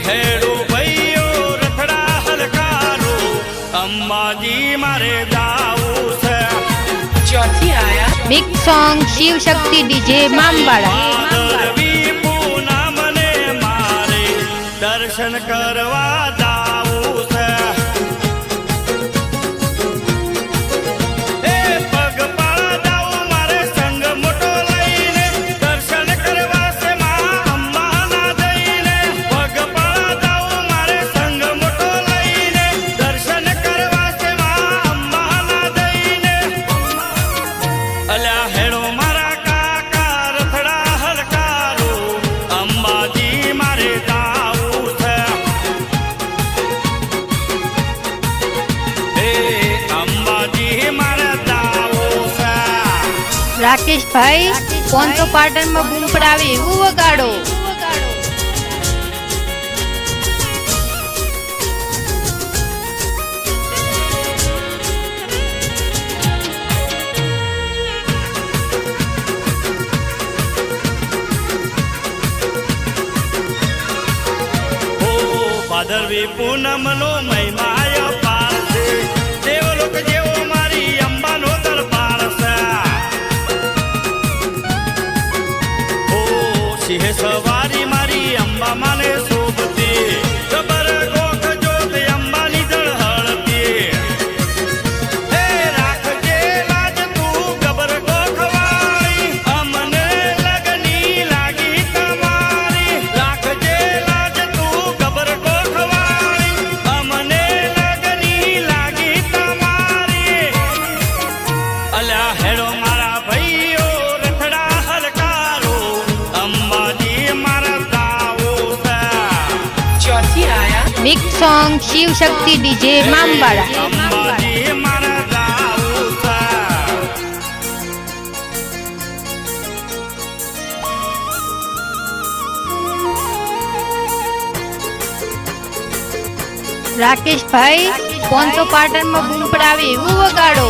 हेड़ो भैयो रथड़ा हलकारो अंबाजी मारे जाऊ से चौथी आया mix song Shiv Shakti DJ मामवाड़ा Poona मने मारे दर्शन करवा जाऊ से पग पाड़ा जाऊ मारे संग मोटो लईने दर्शन करवा से मां अम्मा ना दईने पग पाड़ा जाऊ मारे संग मोटो लईने दर्शन करवा से मां अम्मा ना दईने अल्या हेड़ो मारा काका रथड़ा हलकारो अंबाजी मारे जाऊ से अंबाजी मारे जाऊ से राकेश भाई पोंचो पाटण में बूम पड़ावे एवं वगाड़ो ભાદરવી પૂનમ નો મહિમાય પાર છે દેવલોક જેવો મારી અંબાનો દરબાર છે ઓ સિંહ સવારી મારી અંબા માને શોભતી ગબર ગોખ જોત અંબાની જળહળતી હે રાખજે લાજ તું ગબર ગોખવાળી અમને લગની લાગી તમારી રાખજે લાજ તું ગબર हेड़ो मारा भैयो रथड़ा हलकारो अंबाजी मारा दाऊ से चौथी आया mix song Shiv Shakti DJ मामवाड़ा Ambaji मारा दाऊ से राकेश भाई पोंचो पाटण में बूम पड़ावे एवं वगाड़ो